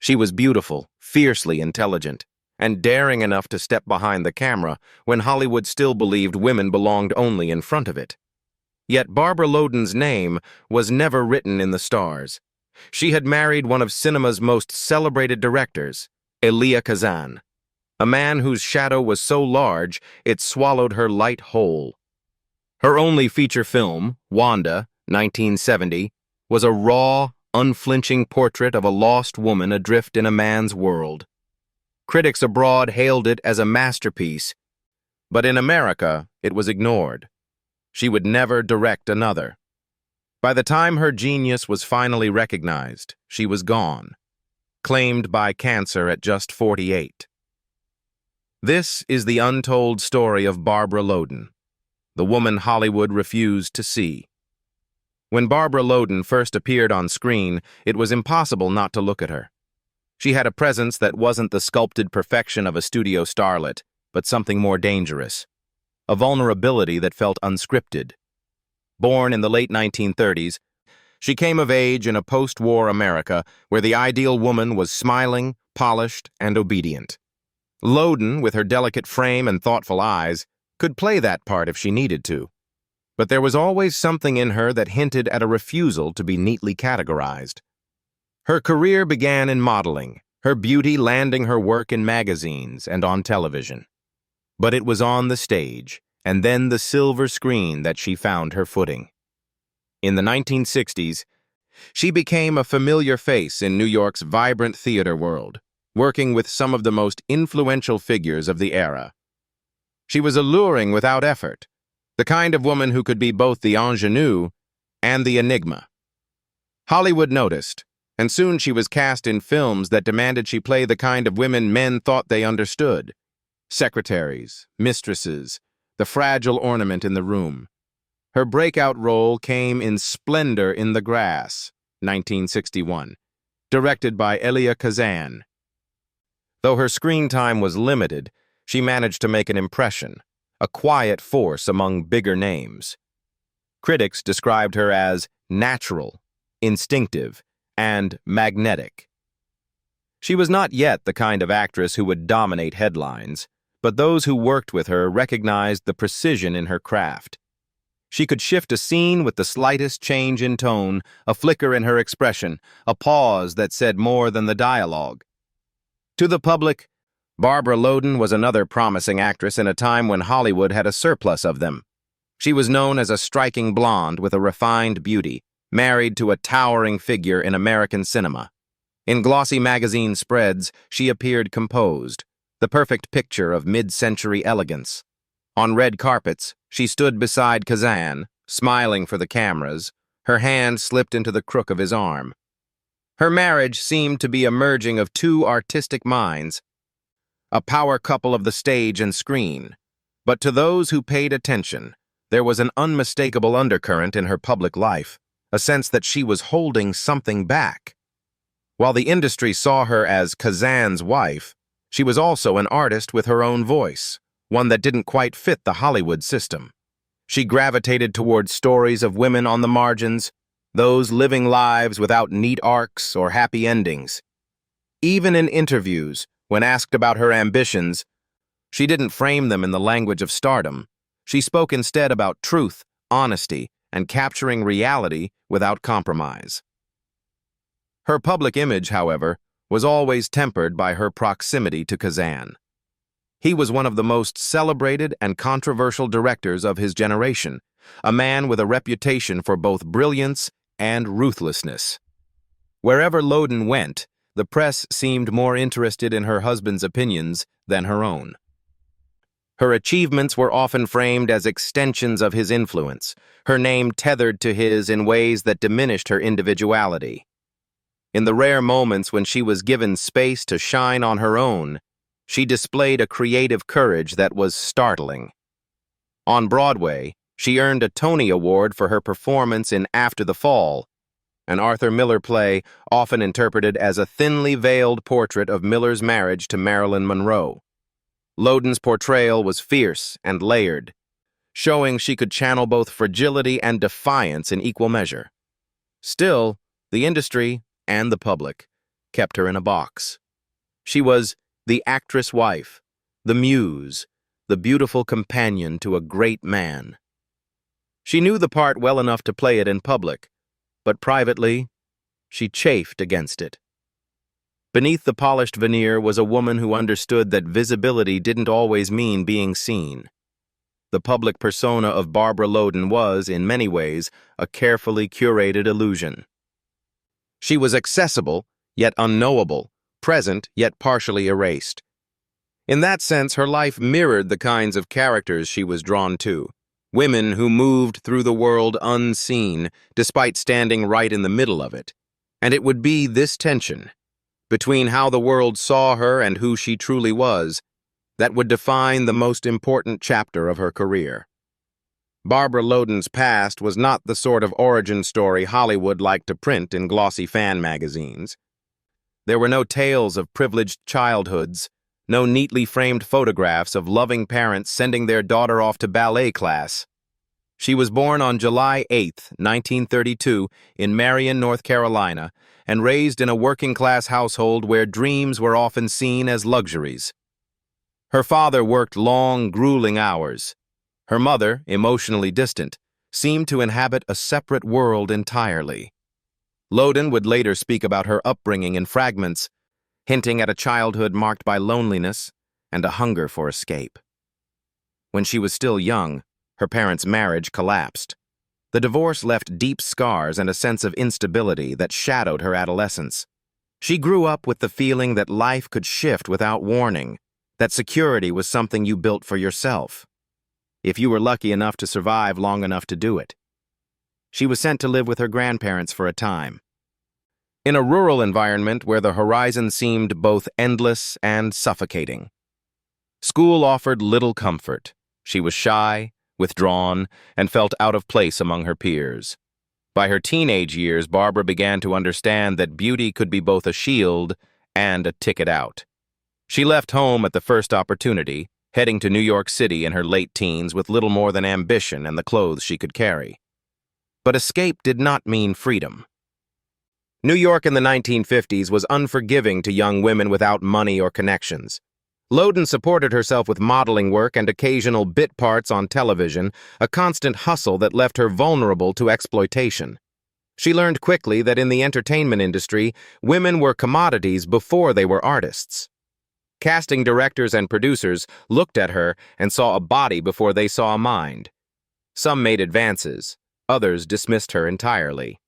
She was beautiful, fiercely intelligent, and daring enough to step behind the camera when Hollywood still believed women belonged only in front of it. Yet Barbara Loden's name was never written in the stars. She had married one of cinema's most celebrated directors, Elia Kazan, a man whose shadow was so large it swallowed her light whole. Her only feature film, Wanda, 1970, was a raw, unflinching portrait of a lost woman adrift in a man's world. Critics abroad hailed it as a masterpiece, but in America it was ignored. She would never direct another. By the time her genius was finally recognized, she was gone, claimed by cancer at just 48. This is the untold story of Barbara Loden, the woman Hollywood refused to see. When Barbara Loden first appeared on screen, it was impossible not to look at her. She had a presence that wasn't the sculpted perfection of a studio starlet, but something more dangerous, a vulnerability that felt unscripted. Born in the late 1930s, she came of age in a post-war America where the ideal woman was smiling, polished, and obedient. Loden, with her delicate frame and thoughtful eyes, could play that part if she needed to. But there was always something in her that hinted at a refusal to be neatly categorized. Her career began in modeling, her beauty landing her work in magazines and on television. But it was on the stage, and then the silver screen that she found her footing. In the 1960s, she became a familiar face in New York's vibrant theater world, working with some of the most influential figures of the era. She was alluring without effort, the kind of woman who could be both the ingenue and the enigma. Hollywood noticed, and soon she was cast in films that demanded she play the kind of women men thought they understood. Secretaries, mistresses, the fragile ornament in the room. Her breakout role came in Splendor in the Grass, 1961, directed by Elia Kazan. Though her screen time was limited, she managed to make an impression, a quiet force among bigger names. Critics described her as natural, instinctive, and magnetic. She was not yet the kind of actress who would dominate headlines, but those who worked with her recognized the precision in her craft. She could shift a scene with the slightest change in tone, a flicker in her expression, a pause that said more than the dialogue. To the public, Barbara Loden was another promising actress in a time when Hollywood had a surplus of them. She was known as a striking blonde with a refined beauty, married to a towering figure in American cinema. In glossy magazine spreads, she appeared composed, the perfect picture of mid-century elegance. On red carpets, she stood beside Kazan, smiling for the cameras, her hand slipped into the crook of his arm. Her marriage seemed to be a merging of two artistic minds, a power couple of the stage and screen. But to those who paid attention, there was an unmistakable undercurrent in her public life, a sense that she was holding something back. While the industry saw her as Kazan's wife, she was also an artist with her own voice, one that didn't quite fit the Hollywood system. She gravitated towards stories of women on the margins, those living lives without neat arcs or happy endings. Even in interviews, when asked about her ambitions, she didn't frame them in the language of stardom. She spoke instead about truth, honesty, and capturing reality without compromise. Her public image, however, was always tempered by her proximity to Kazan. He was one of the most celebrated and controversial directors of his generation, a man with a reputation for both brilliance and ruthlessness. Wherever Loden went, the press seemed more interested in her husband's opinions than her own. Her achievements were often framed as extensions of his influence, her name tethered to his in ways that diminished her individuality. In the rare moments when she was given space to shine on her own, she displayed a creative courage that was startling. On Broadway, she earned a Tony Award for her performance in After the Fall, an Arthur Miller play often interpreted as a thinly veiled portrait of Miller's marriage to Marilyn Monroe. Loden's portrayal was fierce and layered, showing she could channel both fragility and defiance in equal measure. Still, the industry and the public kept her in a box. She was the actress wife, the muse, the beautiful companion to a great man. She knew the part well enough to play it in public, but privately, she chafed against it. Beneath the polished veneer was a woman who understood that visibility didn't always mean being seen. The public persona of Barbara Loden was, in many ways, a carefully curated illusion. She was accessible, yet unknowable, present, yet partially erased. In that sense, her life mirrored the kinds of characters she was drawn to. Women who moved through the world unseen, despite standing right in the middle of it. And it would be this tension, between how the world saw her and who she truly was, that would define the most important chapter of her career. Barbara Loden's past was not the sort of origin story Hollywood liked to print in glossy fan magazines. There were no tales of privileged childhoods, no neatly framed photographs of loving parents sending their daughter off to ballet class. She was born on July 8, 1932, in Marion, North Carolina, and raised in a working-class household where dreams were often seen as luxuries. Her father worked long, grueling hours. Her mother, emotionally distant, seemed to inhabit a separate world entirely. Loden would later speak about her upbringing in fragments, hinting at a childhood marked by loneliness and a hunger for escape. When she was still young, her parents' marriage collapsed. The divorce left deep scars and a sense of instability that shadowed her adolescence. She grew up with the feeling that life could shift without warning, that security was something you built for yourself, if you were lucky enough to survive long enough to do it. She was sent to live with her grandparents for a time. In a rural environment where the horizon seemed both endless and suffocating. School offered little comfort. She was shy, withdrawn, and felt out of place among her peers. By her teenage years, Barbara began to understand that beauty could be both a shield and a ticket out. She left home at the first opportunity, heading to New York City in her late teens with little more than ambition and the clothes she could carry. But escape did not mean freedom. New York in the 1950s was unforgiving to young women without money or connections. Loden supported herself with modeling work and occasional bit parts on television, a constant hustle that left her vulnerable to exploitation. She learned quickly that in the entertainment industry, women were commodities before they were artists. Casting directors and producers looked at her and saw a body before they saw a mind. Some made advances, others dismissed her entirely.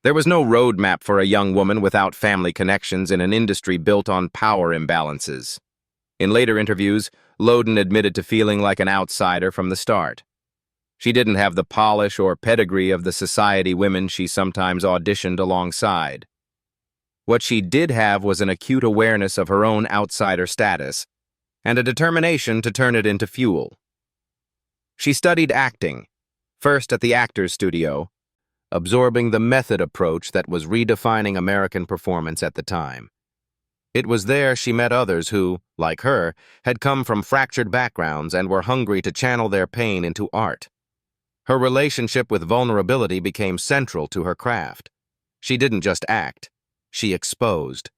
There was no roadmap for a young woman without family connections in an industry built on power imbalances. In later interviews, Loden admitted to feeling like an outsider from the start. She didn't have the polish or pedigree of the society women she sometimes auditioned alongside. What she did have was an acute awareness of her own outsider status and a determination to turn it into fuel. She studied acting, first at the Actors Studio, absorbing the method approach that was redefining American performance at the time. It was there she met others who, like her, had come from fractured backgrounds and were hungry to channel their pain into art. Her relationship with vulnerability became central to her craft. She didn't just act, she exposed.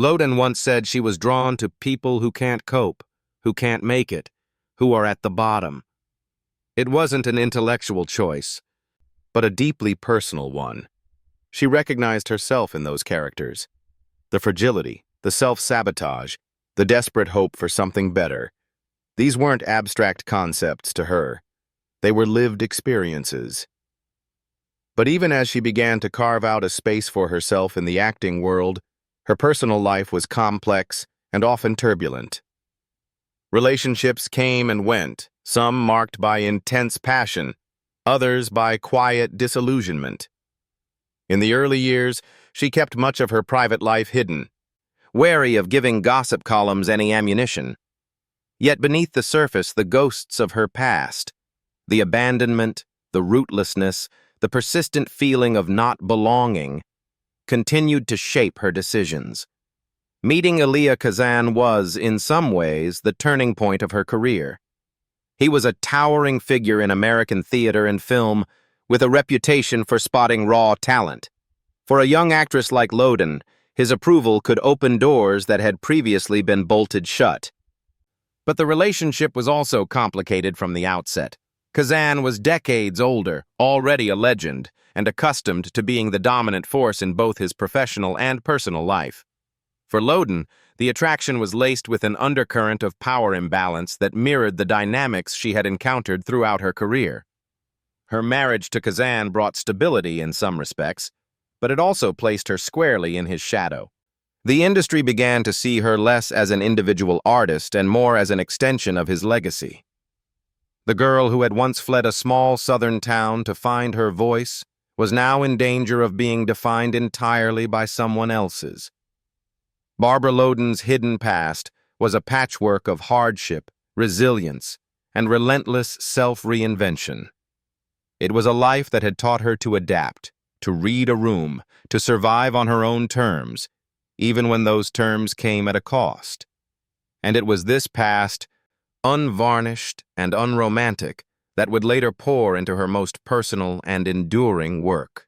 Loden once said she was drawn to people who can't cope, who can't make it, who are at the bottom. It wasn't an intellectual choice, but a deeply personal one. She recognized herself in those characters. The fragility, the self-sabotage, the desperate hope for something better. These weren't abstract concepts to her. They were lived experiences. But even as she began to carve out a space for herself in the acting world, her personal life was complex and often turbulent. Relationships came and went, some marked by intense passion, others by quiet disillusionment. In the early years, she kept much of her private life hidden, wary of giving gossip columns any ammunition. Yet beneath the surface, the ghosts of her past, the abandonment, the rootlessness, the persistent feeling of not belonging, continued to shape her decisions. Meeting Elia Kazan was, in some ways, the turning point of her career. He was a towering figure in American theater and film, with a reputation for spotting raw talent. For a young actress like Loden, his approval could open doors that had previously been bolted shut. But the relationship was also complicated from the outset. Kazan was decades older, already a legend, and accustomed to being the dominant force in both his professional and personal life. For Loden, the attraction was laced with an undercurrent of power imbalance that mirrored the dynamics she had encountered throughout her career. Her marriage to Kazan brought stability in some respects, but it also placed her squarely in his shadow. The industry began to see her less as an individual artist and more as an extension of his legacy. The girl who had once fled a small southern town to find her voice was now in danger of being defined entirely by someone else's. Barbara Loden's hidden past was a patchwork of hardship, resilience, and relentless self-reinvention. It was a life that had taught her to adapt, to read a room, to survive on her own terms, even when those terms came at a cost. And it was this past, unvarnished and unromantic, that would later pour into her most personal and enduring work.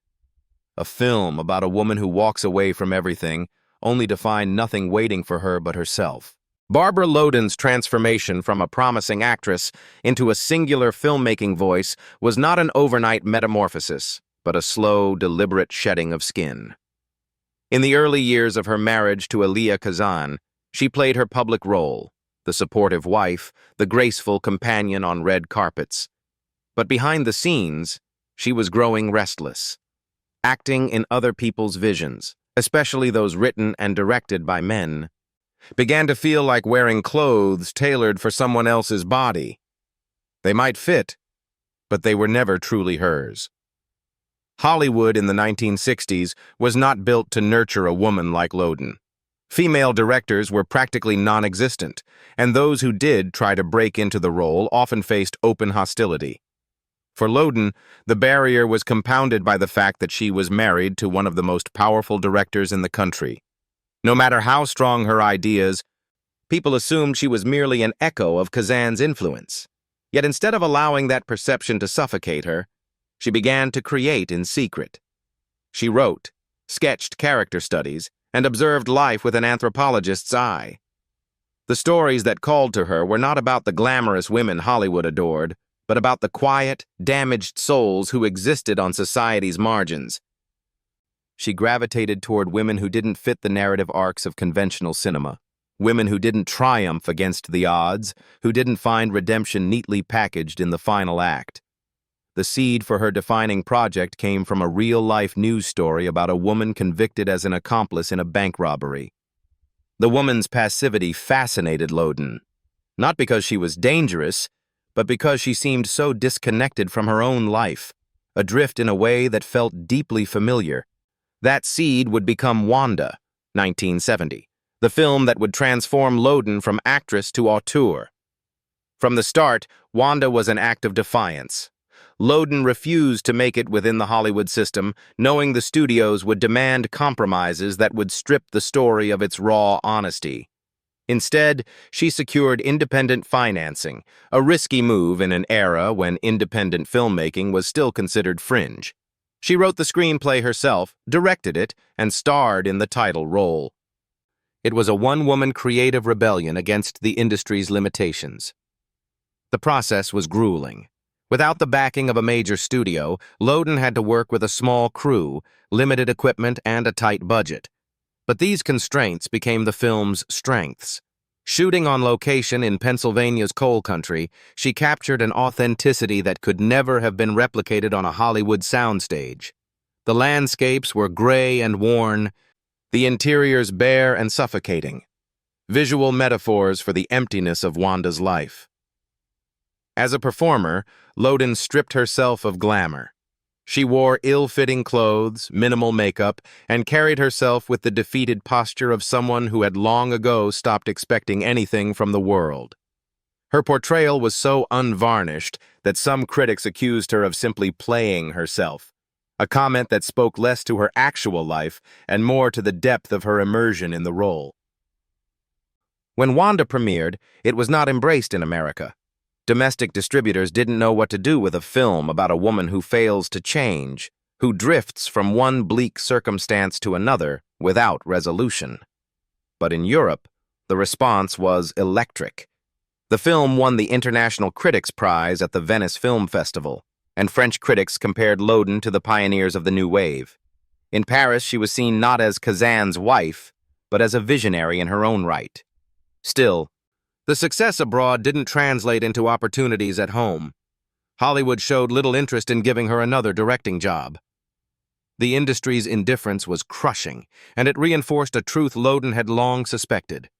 A film about a woman who walks away from everything, only to find nothing waiting for her but herself. Barbara Loden's transformation from a promising actress into a singular filmmaking voice was not an overnight metamorphosis, but a slow, deliberate shedding of skin. In the early years of her marriage to Elia Kazan, she played her public role, the supportive wife, the graceful companion on red carpets. But behind the scenes, she was growing restless, acting in other people's visions, especially those written and directed by men, began to feel like wearing clothes tailored for someone else's body. They might fit, but they were never truly hers. Hollywood in the 1960s was not built to nurture a woman like Loden. Female directors were practically non-existent, and those who did try to break into the role often faced open hostility. For Loden, the barrier was compounded by the fact that she was married to one of the most powerful directors in the country. No matter how strong her ideas, people assumed she was merely an echo of Kazan's influence. Yet instead of allowing that perception to suffocate her, she began to create in secret. She wrote, sketched character studies, and observed life with an anthropologist's eye. The stories that called to her were not about the glamorous women Hollywood adored, but about the quiet, damaged souls who existed on society's margins. She gravitated toward women who didn't fit the narrative arcs of conventional cinema, women who didn't triumph against the odds, who didn't find redemption neatly packaged in the final act. The seed for her defining project came from a real-life news story about a woman convicted as an accomplice in a bank robbery. The woman's passivity fascinated Loden, not because she was dangerous, but because she seemed so disconnected from her own life, adrift in a way that felt deeply familiar. That seed would become Wanda, 1970, the film that would transform Loden from actress to auteur. From the start, Wanda was an act of defiance. Loden refused to make it within the Hollywood system, knowing the studios would demand compromises that would strip the story of its raw honesty. Instead, she secured independent financing, a risky move in an era when independent filmmaking was still considered fringe. She wrote the screenplay herself, directed it, and starred in the title role. It was a one-woman creative rebellion against the industry's limitations. The process was grueling. Without the backing of a major studio, Loden had to work with a small crew, limited equipment, and a tight budget. But these constraints became the film's strengths. Shooting on location in Pennsylvania's coal country, she captured an authenticity that could never have been replicated on a Hollywood soundstage. The landscapes were gray and worn, the interiors bare and suffocating, visual metaphors for the emptiness of Wanda's life. As a performer, Loden stripped herself of glamour. She wore ill-fitting clothes, minimal makeup, and carried herself with the defeated posture of someone who had long ago stopped expecting anything from the world. Her portrayal was so unvarnished that some critics accused her of simply playing herself, a comment that spoke less to her actual life and more to the depth of her immersion in the role. When Wanda premiered, it was not embraced in America. Domestic distributors didn't know what to do with a film about a woman who fails to change, who drifts from one bleak circumstance to another without resolution. But in Europe, the response was electric. The film won the International Critics Prize at the Venice Film Festival, and French critics compared Loden to the pioneers of the New Wave. In Paris, she was seen not as Kazan's wife, but as a visionary in her own right. Still, the success abroad didn't translate into opportunities at home. Hollywood showed little interest in giving her another directing job. The industry's indifference was crushing, and it reinforced a truth Loden had long suspected.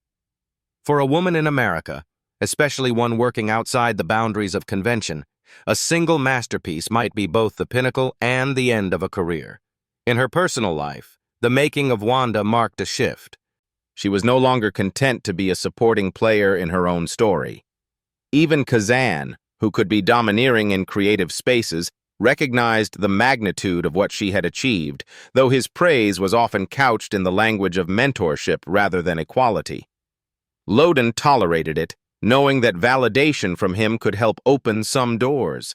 For a woman in America, especially one working outside the boundaries of convention, a single masterpiece might be both the pinnacle and the end of a career. In her personal life, the making of Wanda marked a shift. She was no longer content to be a supporting player in her own story. Even Kazan, who could be domineering in creative spaces, recognized the magnitude of what she had achieved, though his praise was often couched in the language of mentorship rather than equality. Loden tolerated it, knowing that validation from him could help open some doors.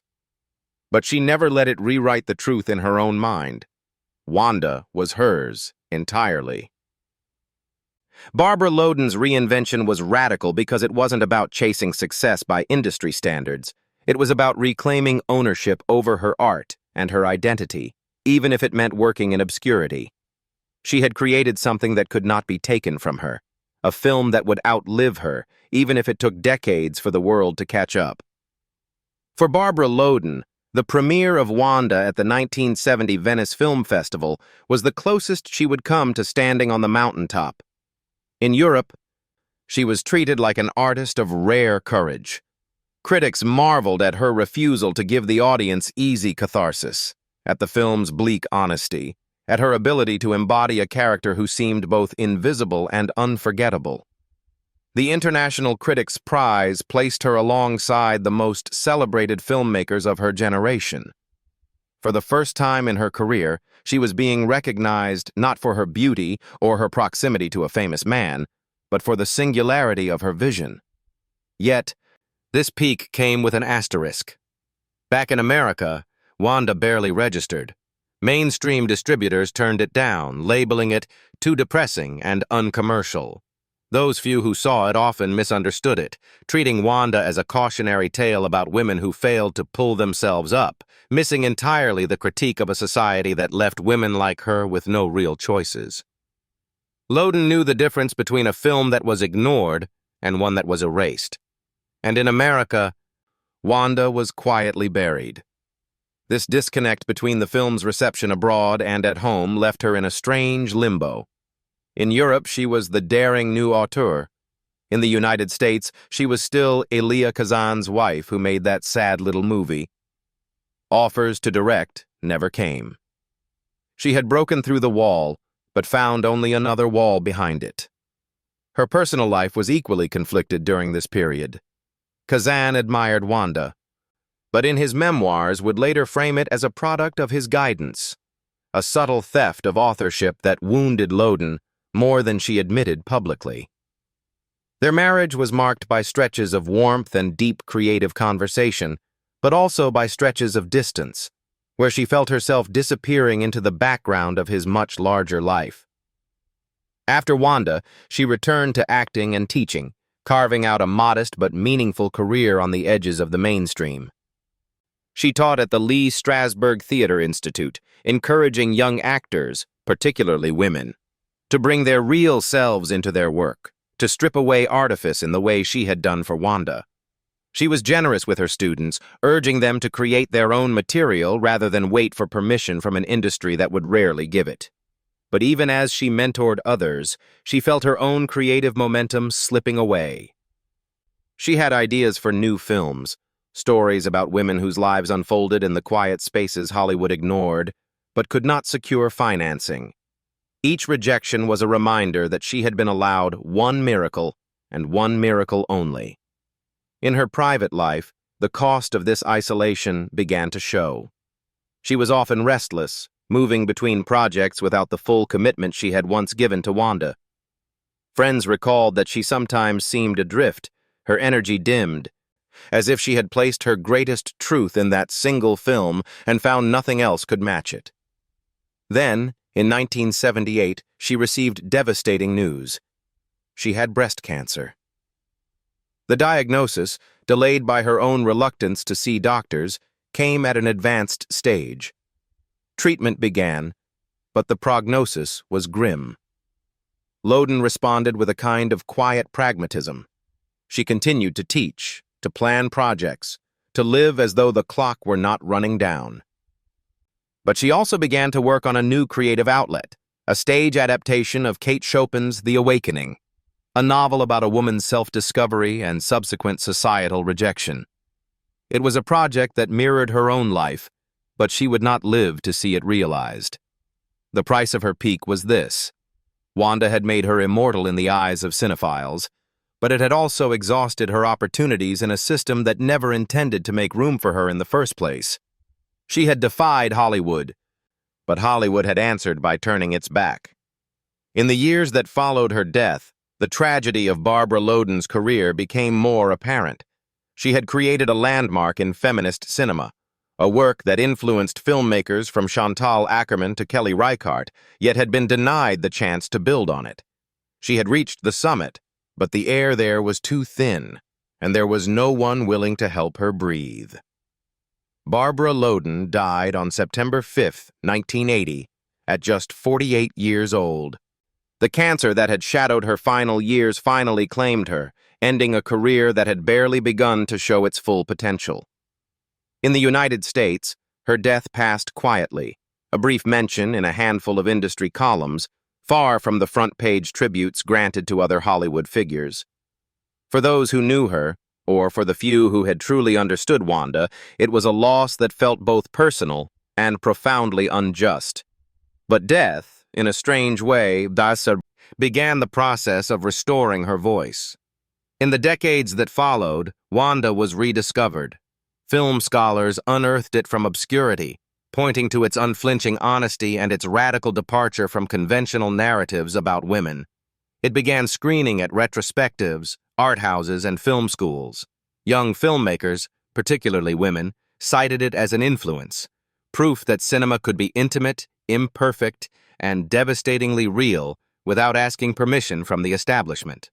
But she never let it rewrite the truth in her own mind. Wanda was hers entirely. Barbara Loden's reinvention was radical because it wasn't about chasing success by industry standards. It was about reclaiming ownership over her art and her identity, even if it meant working in obscurity. She had created something that could not be taken from her, a film that would outlive her, even if it took decades for the world to catch up. For Barbara Loden, the premiere of Wanda at the 1970 Venice Film Festival was the closest she would come to standing on the mountaintop. In Europe, she was treated like an artist of rare courage. Critics marveled at her refusal to give the audience easy catharsis, at the film's bleak honesty, at her ability to embody a character who seemed both invisible and unforgettable. The International Critics Prize placed her alongside the most celebrated filmmakers of her generation. For the first time in her career, she was being recognized not for her beauty or her proximity to a famous man, but for the singularity of her vision. Yet, this peak came with an asterisk. Back in America, Wanda barely registered. Mainstream distributors turned it down, labeling it too depressing and uncommercial. Those few who saw it often misunderstood it, treating Wanda as a cautionary tale about women who failed to pull themselves up, missing entirely the critique of a society that left women like her with no real choices. Loden knew the difference between a film that was ignored and one that was erased. And in America, Wanda was quietly buried. This disconnect between the film's reception abroad and at home left her in a strange limbo. In Europe, she was the daring new auteur. In the United States, she was still Elia Kazan's wife who made that sad little movie. Offers to direct never came. She had broken through the wall, but found only another wall behind it. Her personal life was equally conflicted during this period. Kazan admired Wanda, but in his memoirs would later frame it as a product of his guidance, a subtle theft of authorship that wounded Loden more than she admitted publicly. Their marriage was marked by stretches of warmth and deep creative conversation, but also by stretches of distance, where she felt herself disappearing into the background of his much larger life. After Wanda, she returned to acting and teaching, carving out a modest but meaningful career on the edges of the mainstream. She taught at the Lee Strasberg Theater Institute, encouraging young actors, particularly women, to bring their real selves into their work, to strip away artifice in the way she had done for Wanda. She was generous with her students, urging them to create their own material rather than wait for permission from an industry that would rarely give it. But even as she mentored others, she felt her own creative momentum slipping away. She had ideas for new films, stories about women whose lives unfolded in the quiet spaces Hollywood ignored, but could not secure financing. Each rejection was a reminder that she had been allowed one miracle, and one miracle only. In her private life, the cost of this isolation began to show. She was often restless, moving between projects without the full commitment she had once given to Wanda. Friends recalled that she sometimes seemed adrift, her energy dimmed, as if she had placed her greatest truth in that single film and found nothing else could match it. Then, in 1978, she received devastating news. She had breast cancer. The diagnosis, delayed by her own reluctance to see doctors, came at an advanced stage. Treatment began, but the prognosis was grim. Loden responded with a kind of quiet pragmatism. She continued to teach, to plan projects, to live as though the clock were not running down. But she also began to work on a new creative outlet, a stage adaptation of Kate Chopin's The Awakening, a novel about a woman's self-discovery and subsequent societal rejection. It was a project that mirrored her own life, but she would not live to see it realized. The price of her peak was this. Wanda had made her immortal in the eyes of cinephiles, but it had also exhausted her opportunities in a system that never intended to make room for her in the first place. She had defied Hollywood, but Hollywood had answered by turning its back. In the years that followed her death, the tragedy of Barbara Loden's career became more apparent. She had created a landmark in feminist cinema, a work that influenced filmmakers from Chantal Akerman to Kelly Reichardt, yet had been denied the chance to build on it. She had reached the summit, but the air there was too thin, and there was no one willing to help her breathe. Barbara Loden died on September 5, 1980, at just 48 years old. The cancer that had shadowed her final years finally claimed her, ending a career that had barely begun to show its full potential. In the United States, her death passed quietly, a brief mention in a handful of industry columns, far from the front-page tributes granted to other Hollywood figures. For those who knew her, or for the few who had truly understood Wanda, it was a loss that felt both personal and profoundly unjust. But death, in a strange way, began the process of restoring her voice. In the decades that followed, Wanda was rediscovered. Film scholars unearthed it from obscurity, pointing to its unflinching honesty and its radical departure from conventional narratives about women. It began screening at retrospectives, art houses, and film schools. Young filmmakers, particularly women, cited it as an influence, proof that cinema could be intimate, imperfect, and devastatingly real without asking permission from the establishment.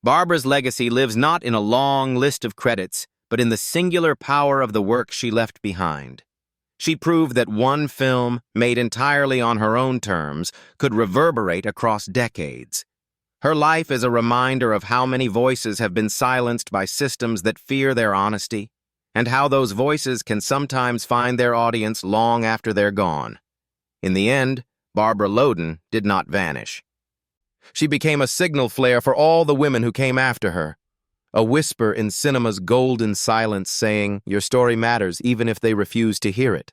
Barbara's legacy lives not in a long list of credits, but in the singular power of the work she left behind. She proved that one film, made entirely on her own terms, could reverberate across decades. Her life is a reminder of how many voices have been silenced by systems that fear their honesty, and how those voices can sometimes find their audience long after they're gone. In the end, Barbara Loden did not vanish. She became a signal flare for all the women who came after her, a whisper in cinema's golden silence saying, "Your story matters even if they refuse to hear it."